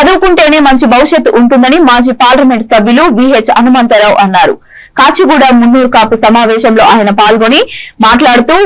చదువుకుంటేనే మంచి భవిష్యత్తు ఉంటుందని మాజీ పార్లమెంట్ సభ్యులు విహెచ్ హనుమంతరావు అన్నారు. కాచిగూడ మున్నూరు కాపు సమావేశంలో ఆయన పాల్గొని మాట్లాడుతూ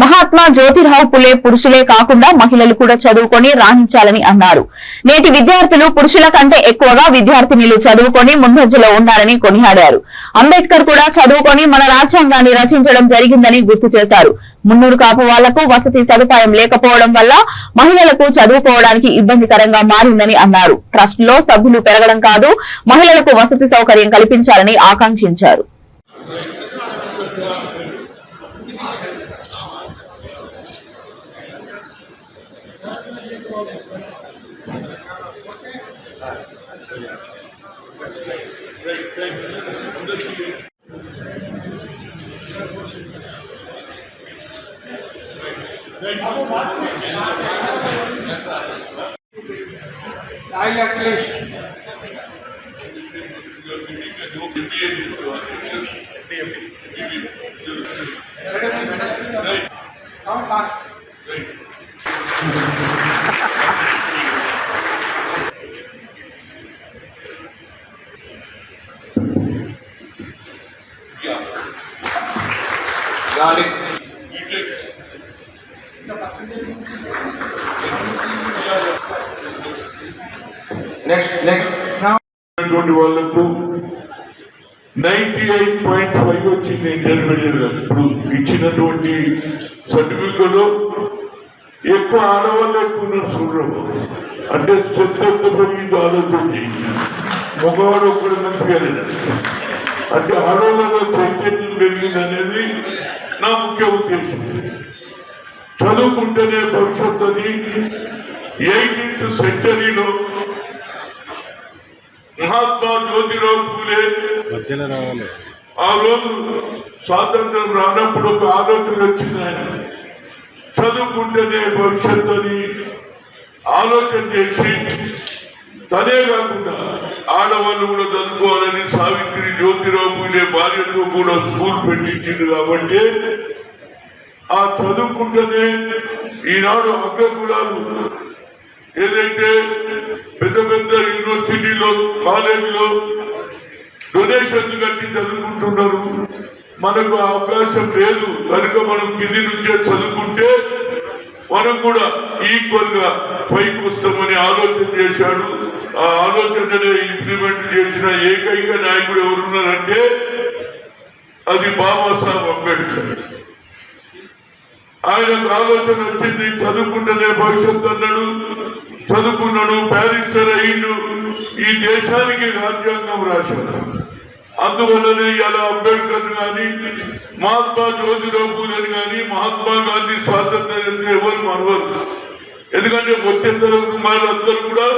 మహాత్మా జ్యోతిరావు పులే పురుషులే కాకుండా మహిళలు కూడా చదువుకొని రాణించాలని అన్నారు. నేటి విద్యార్థులు పురుషుల కంటే ఎక్కువగా విద్యార్థినిలు చదువుకొని ముందంజలో ఉన్నారని కొనియాడారు. అంబేద్కర్ కూడా చదువుకొని మన రాజ్యాంగాన్ని రచించడం జరిగిందని గుర్తు చేశారు. మున్నూరు కాపు వాళ్లకు వసతి సదుపాయం లేకపోవడం వల్ల మహిళలకు చదువుకోవడానికి ఇబ్బందికరంగా మారిందని అన్నారు. ట్రస్ట్ లో సభ్యులు పెరగడం కాదు, మహిళలకు వసతి సౌకర్యం కల్పించాలని ఆకాంక్షించారు. వాళ్ళకు 98.5 వచ్చింది ఇంటర్మీడియట్. ఇప్పుడు ఇచ్చినటువంటి సర్టిఫికెట్ ఎక్కువ ఆడవాళ్ళు ఎక్కువ చూడడం అంటే స్ట్రెంత్ పెరిగింది ఆలోచన మగవాడు ఒక్కడు మంచిగా అంటే ఆడవాళ్ళలో చైతన్యం పెరిగింది అనేది నా ముఖ్య ఉద్దేశం. చదువుకుంటేనే భవిష్యత్తు అని 18th సెంచరీలో మహాత్మా జ్యోతిరావు పూలే ఆ రోజు స్వాతంత్రం రానప్పుడు ఒక ఆలోచన వచ్చింది. ఆయన చదువుకుంటేనే భవిష్యత్తు అని ఆలోచన చేసి తనే కాకుండా ఆడవాళ్ళు కూడా చదువుకోవాలని సావిత్రి జ్యోతిరావు పూలే భార్యతో కూడా స్కూల్ పెట్టించింది. కాబట్టి ఆ చదువుకుంటేనే ఈనాడు అగ్రకులాలు ఏదైతే పెద్ద పెద్ద యూనివర్సిటీలో కాలేజీలో డొనేషన్లు కట్టి చదువుకుంటున్నారు. మనకు అవకాశం లేదు కనుక మనం కింది నుంచే చదువుకుంటే మనం కూడా ఈక్వల్ గా పైకి వస్తామని ఆలోచన చేశాడు. ఆ ఆలోచననే ఇంప్లిమెంట్ చేసిన ఏకైక నాయకుడు ఎవరున్నారంటే అది బాబాసాహెబ్ అంబేద్కర్. ఆయనకు ఆలోచన వచ్చింది, చదువుకుంటేనే భవిష్యత్తు అన్నాడు. చదువుకున్నాడు, బ్యారిస్టర్ అయ్యిండు, ఈ దేశానికి రాజ్యాంగం రాశాడు. అందువల్లనే ఇలా అంబేద్కర్ కానీ మహాత్మా జ్యోతిరావు పూలేని కానీ మహాత్మా గాంధీ స్వాతంత్ర్యం ఎవరు మరవరు. ఎందుకంటే వచ్చే తరం అందరూ కూడా